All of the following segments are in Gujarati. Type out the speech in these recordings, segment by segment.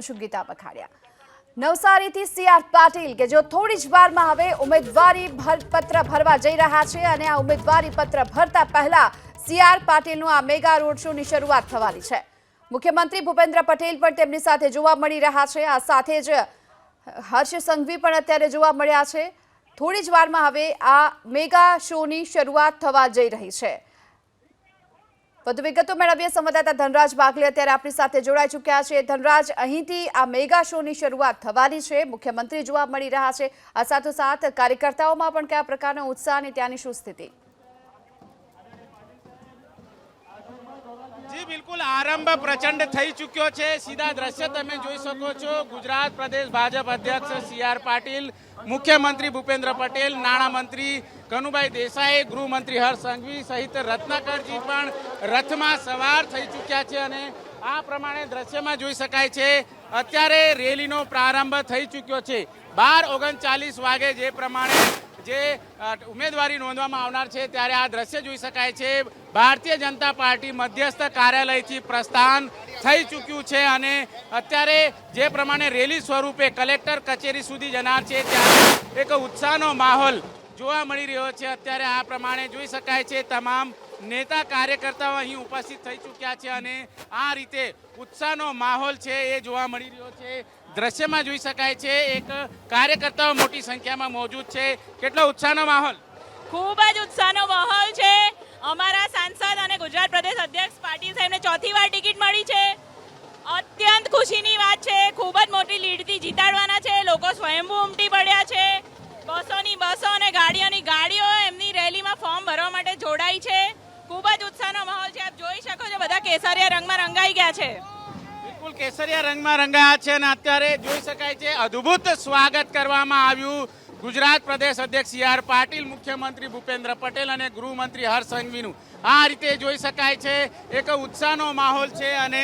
હું છું ગીતા પખાડિયા। નવસારીથી સીઆર પાટીલ કે જો થોડી જ વારમાં હવે ઉમેદવારી પત્ર ભરવા જઈ રહ્યા છે અને આ ઉમેદવારી પત્ર ભરતા પહેલા સીઆર પાટીલનું આ મેગા રોડ શોની શરૂઆત થવાની છે। મુખ્યમંત્રી ભૂપેન્દ્ર પટેલ પણ તેમની સાથે જોવા મળી રહ્યા છે। આ સાથે જ હર્ષ સંઘવી પણ અત્યારે જોવા મળ્યા છે। થોડી જ વારમાં હવે આ મેગા શોની શરૂઆત થવા જઈ રહી છે। વધુ વિગતો મેળવીએ સંવાદદાતા ધનરાજ બાગલે અત્યારે આપણી સાથે જોડાઈ ચૂક્યા છે। ધનરાજ, અહીંથી આ મેગા શોની શરૂઆત થવાની છે, મુખ્યમંત્રી જોવા મળી રહ્યા છે, આ સાથોસાથ કાર્યકર્તાઓમાં પણ કયા પ્રકારનો ઉત્સાહ અને ત્યાંની શું સ્થિતિ? જી બિલકુલ, આરંભ પ્રચંડ થઈ ચૂક્યો છે। સીધા દ્રશ્ય તમે જોઈ શકો છો। ગુજરાત પ્રદેશ ભાજપ અધ્યક્ષ સીઆર પાટીલ, મુખ્યમંત્રી ભૂપેન્દ્ર પટેલ, નાણામંત્રી કનુભાઈ દેસાઈ, ગૃહમંત્રી હર્ષ સંઘવી સહિત રત્નાકરજી પણ રથમાં સવાર થઈ ચૂક્યા છે અને આ પ્રમાણે દ્રશ્યમાં જોઈ શકાય છે। અત્યારે રેલીનો પ્રારંભ થઈ ચૂક્યો છે। 12:39 વાગે જે પ્રમાણે જે ઉમેદવારી નોંધવામાં આવનાર છે ત્યારે આ દ્રશ્ય જોઈ શકાય છે। ભારતીય જનતા પાર્ટી મધ્યસ્થ કાર્યાલયથી પ્રસ્થાન થઈ ચૂક્યું છે અને અત્યારે જે પ્રમાણે રેલી સ્વરૂપે કલેક્ટર કચેરી સુધી જનાર છે ત્યારે એક ઉત્સાહનો માહોલ જોવા મળી રહ્યો છે। અત્યારે આ પ્રમાણે જોઈ શકાય છે તમામ નેતા કાર્યકર્તાઓ અહીં ઉપસ્થિત થઈ ચૂક્યા છે અને આ રીતે ઉત્સાહનો માહોલ છે એ જોવા મળી રહ્યો છે। દ્રશ્યમાં જોઈ શકાય છે એક કાર્યકર્તાઓ મોટી સંખ્યામાં મોજૂદ છે। કેટલો ઉત્સાહનો માહોલ? ખૂબ જ ઉત્સાહનો માહોલ છે। અમારા સાંસદ અને ગુજરાત પ્રદેશ અધ્યક્ષ પાટીલ સાહેબને ચોથી વાર ટિકિટ મળી છે। અત્યંત ખુશીની વાત છે। ખૂબ જ મોટી લીડથી જીતાડવાના છે। લોકો સ્વયંભૂ ઉમટી પડ્યા છે। બસોની બસો અને ગાડીઓની ગાડીઓ એમની રેલીમાં ફોર્મ ભરવા માટે જોડાઈ છે। ખૂબ જ ઉત્સાહનો માહોલ છે। આપ જોઈ શકો છો બધા કેસરિયા રંગમાં રંગાઈ ગયા છે। બિલકુલ કેસરિયા રંગમાં રંગાયા છે અને અત્યારે જોઈ શકાય છે અદ્ભુત સ્વાગત કરવામાં આવ્યું ગુજરાત પ્રદેશ અધ્યક્ષ સીઆર પાટીલ, મુખ્યમંત્રી ભૂપેન્દ્ર પટેલ અને ગૃહમંત્રી હર્ષ સંઘવીનું આ રીતે જોઈ શકાય છે। એક ઉત્સાહનો માહોલ છે અને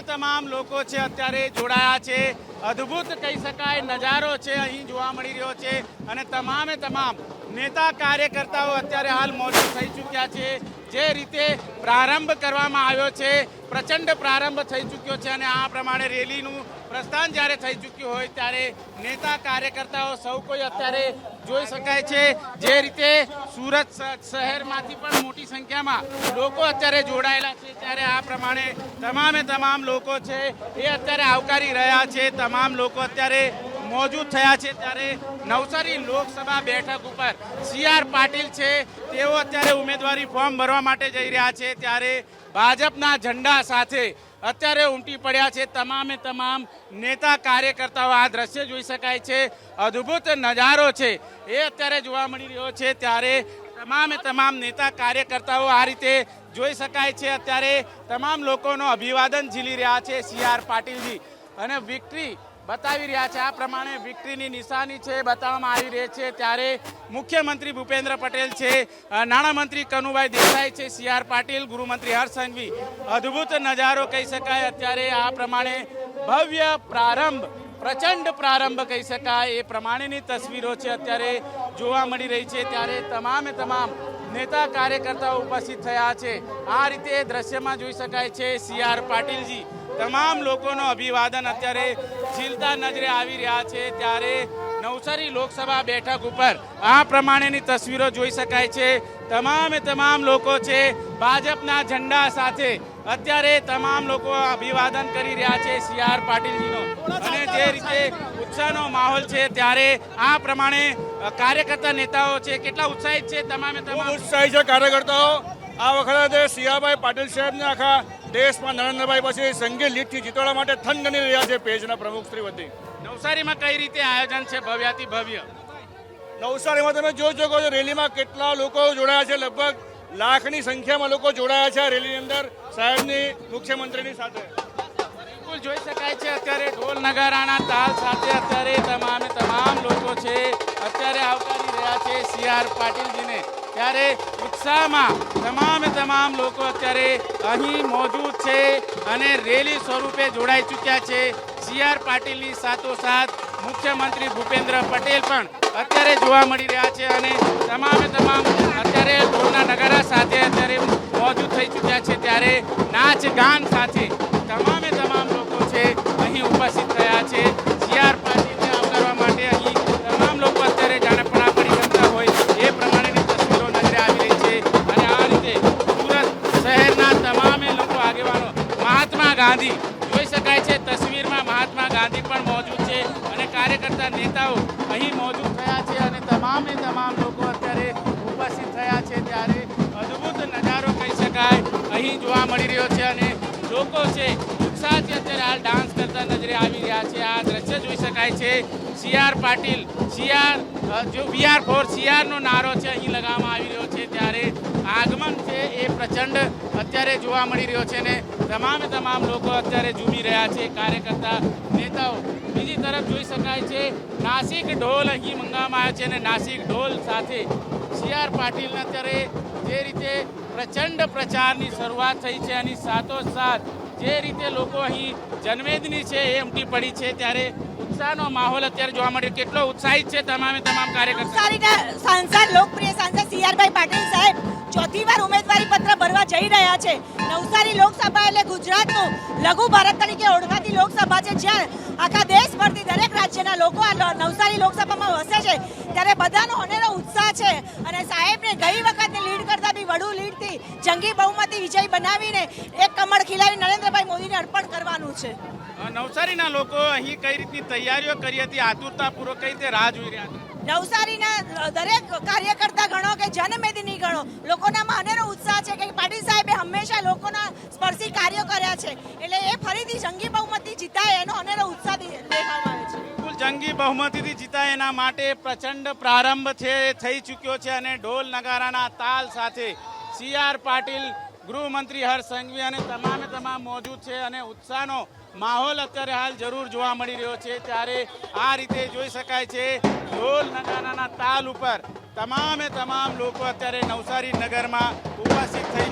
તમામ લોકો છે અત્યારે જોડાયા છે। અદ્ભુત કહી શકાય નજારો છે અહીં જોવા મળી રહ્યો છે અને તમામ નેતા કાર્યકર્તાઓ અત્યારે હાલ મોજૂદ થઈ ચૂક્યા છે। જે રીતે પ્રારંભ કરવામાં આવ્યો છે, પ્રચંડ પ્રારંભ થઈ ચૂક્યો છે અને આ પ્રમાણે રેલીનું પ્રસ્થાન જ્યારે થઈ ચૂક્યું હોય ત્યારે નેતા કાર્યકર્તાઓ સૌ કોઈ અત્યારે જોઈ શકાય છે। જે રીતે સુરત શહેરમાંથી પણ મોટી સંખ્યામાં લોકો અત્યારે જોડાયેલા છે ત્યારે આ પ્રમાણે તમામ લોકો છે એ અત્યારે આવકારી રહ્યા છે। તમામ લોકો અત્યારે મોજૂદ થયા છે ત્યારે નવસારી લોકસભા બેઠક ઉપર સીઆર પાટીલ છે તેઓ અત્યારે ઉમેદવારી ફોર્મ ભરવા માટે જઈ રહ્યા છે ત્યારે ભાજપના ઝંડા સાથે અત્યારે ઉમટી પડ્યા છે તમામ નેતા કાર્યકર્તાઓ। આ દ્રશ્ય જોઈ શકાય છે, અદ્ભુત નજારો છે એ અત્યારે જોવા મળી રહ્યો છે ત્યારે તમામ નેતા કાર્યકર્તાઓ આ રીતે જોઈ શકાય છે। અત્યારે તમામ લોકોનો અભિવાદન ઝીલી રહ્યા છે સીઆર પાટીલજી અને વિક્ટરી બતાવી રહ્યા છે। આ પ્રમાણે વિક્ટરીની નિશાની છે બતાવવામાં આવી રહી છે ત્યારે મુખ્યમંત્રી ભૂપેન્દ્ર પટેલ છે, નાણામંત્રી કનુભાઈ દેસાઈ છે, સીઆર પાટીલ, ગૃહમંત્રી હર્ષ સંઘવી। અદ્ભુત નજારો કહી શકાય અત્યારે આ પ્રમાણે ભવ્ય પ્રારંભ, પ્રચંડ પ્રારંભ કહી શકાય એ પ્રમાણેની તસવીરો છે અત્યારે જોવા મળી રહી છે ત્યારે તમામ નેતા કાર્યકર્તાઓ ઉપસ્થિત થયા છે। આ રીતે દ્રશ્યમાં જોઈ શકાય છે સીઆર પાટીલજી તમામ લોકોનો અભિવાદન અત્યારે ઝીલતા નજરે આવી રહ્યા છે ત્યારે નવસારી લોકસભા બેઠક ઉપર આ પ્રમાણેની તસવીરો જોઈ શકાય છે। તમામ લોકો છે ભાજપના ઝંડા સાથે અત્યારે તમામ લોકો અભિવાદન કરી રહ્યા છે સીઆર પાટીલજીનો અને જે રીતે ઉત્સાહનો માહોલ છે ત્યારે આ પ્રમાણે કાર્યકર્તા નેતાઓ છે કેટલા ઉત્સાહિત છે? તમામ ઉત્સાહિત છે કાર્યકર્તાઓ। આ વખતે સીઆરભાઈ પાટીલ સાહેબને આખા દેશમાં નરેન્દ્રભાઈ પછી સંઘી લીડથી જીતવા માટે થનગની રહ્યા છે પેજના પ્રમુખ શ્રી વતી। નવસારીમાં કઈ રીતે આયોજન છે ભવ્યાતિ ભવ્ય? નવસારીમાં તમે જોઈ શકો છો રેલીમાં કેટલા લોકો જોડાયા છે। લગભગ લાખની સંખ્યામાં લોકો જોડાયા છે આ રેલીની અંદર સાહેબની, મુખ્યમંત્રીની સાથે। બિલકુલ જોઈ શકાય છે અત્યારે ઢોલ નગારાના તાલ સાથે અત્યારે તમામ લોકો છે અત્યારે આવકારી રહ્યા છે સીઆર પાટીલજીને ત્યારે ઉત્સાહમાં તમામ લોકો અત્યારે અહીં મોજૂદ છે અને રેલી સ્વરૂપે જોડાઈ ચૂક્યા છે। સીઆર પાટીલની સાથોસાથ મુખ્યમંત્રી ભૂપેન્દ્ર પટેલ પણ અત્યારે જોવા મળી રહ્યા છે અને તમામ અત્યારે ઢોલના નગારા સાથે અત્યારે મોજૂદ થઈ ચૂક્યા છે ત્યારે નાચ ગાન સાથે તમામ લોકો છે અહીં અહીં ઉપસ્થિત થયા છે. સી.આર. પાટીલને આવકારવા માટે અહીં તમામ લોકો અત્યારે જાણે પડાપડી કરતા હોય એ પ્રમાણેની તસવીરો નજરે આવી રહી છે. અને આ રીતે સુરત શહેરના તમામે લોકો આગેવાનો મહાત્મા ગાંધી જોઈ શકાય છે તસવીરમાં મહાત્મા ગાંધી પણ મોજૂદ છે અને કાર્યકર્તા નેતાઓ અહીં મોજૂદ થયા છે અને તમામે તમામ લોકો અત્યારે ઉપસ્થિત થયા છે. ત્યારે અદ્ભુત નજારો કહી શકાય અહીં જોવા મળી રહ્યો છે અને લોકો છે ઉત્સાહથી અત્યારે હાલ ડાન્સ કરતા નજરે આવી રહ્યા છે. આ દ્રશ્ય જોઈ શકાય છે. સી.આર. પાટીલ જો વી.આર. ફોર સી.આર.નો નારો છે અહીં લગાવવામાં આવી રહ્યો છે. ત્યારે આગમન છે એ પ્રચંડ અત્યારે જોવા મળી રહ્યો છે ને તમામે તમામ લોકો અત્યારે ઝૂમી રહ્યા છે કાર્યકર્તા નેતાઓ. બીજી તરફ જોઈ શકાય છે નાસિક ઢોલ અહીં મંગાવવામાં આવ્યો છે અને નાસિક ઢોલ સાથે સી.આર. પાટીલને અત્યારે જે રીતે પ્રચંડ પ્રચારની શરૂઆત થઈ છે અને સાથોસાથ જે રીતે લોકો અહીં જનમેદની છે એ ઉમટી પડી છે ત્યારે ઉત્સાહનો માહોલ અત્યારે જોવા મળ્યો. કેટલો ઉત્સાહિત છે તમામે તમામ કાર્યકર્તા? નવસારીના સાંસદ લોકપ્રિય સાંસદ સી.આર. પાટીલ સાહેબ ચોથી વાર ઉમેદવારી પત્ર ભરવા જઈ રહ્યા છે. નવસારી લોકસભા એટલે ગુજરાતનું લઘુ ભારત તરીકે ઓળખાતી લોકસભા છે, જ્યાં આખા દેશભરથી દરેક રાજ્યના લોકો આ નવસારી લોકસભામાં વસે છે. ત્યારે બધાનો અનેરો ઉત્સાહ છે અને સાહેબને ગઈ વખતની લીડ કરતા બી વધુ લીડથી જંગી બહુમતી વિજય બનાવીને એક કમળ ખીલાવી નરેન્દ્રભાઈ મોદીને અર્પણ કરવાનું છે. નવસારીના લોકો અહીં કઈ રીતની તૈયારીઓ કરી હતી, આતુરતાપૂર્વક કઈ રીતે રાહ જોઈ રહ્યા હતા? નવસારીના દરેક કાર્યકર્તા ગણો કે જનમેદની ગણો, લોકોનામાં અનેરો ઉત્સાહ છે કે પાટીલ સાહેબે હંમેશા લોકોના સ્પર્શી કાર્યો કર્યા છે, એટલે એ ફરીથી જંગી બહુમતી જીતાય એનો અનેરો ઉત્સાહ દેખાવામાં આવે છે. બિલકુલ જંગી બહુમતીથી જીતાય એના માટે પ્રચંડ પ્રારંભ છે થઈ ચૂક્યો છે અને ઢોલ નગારાના તાલ સાથે સી.આર. પાટીલ, ગૃહમંત્રી હર્ષ સંઘવી અને તમામે તમામ મોજૂદ છે અને ઉત્સાહનો માહોલ અત્યારે હાલ જરૂર જોવા મળી રહ્યો છે. ત્યારે આ રીતે જોઈ શકાય છે ઢોલ નગારાના તાલ ઉપર તમામે તમામ લોકો અત્યારે નવસારી નગરમાં ઉપસ્થિત થઈ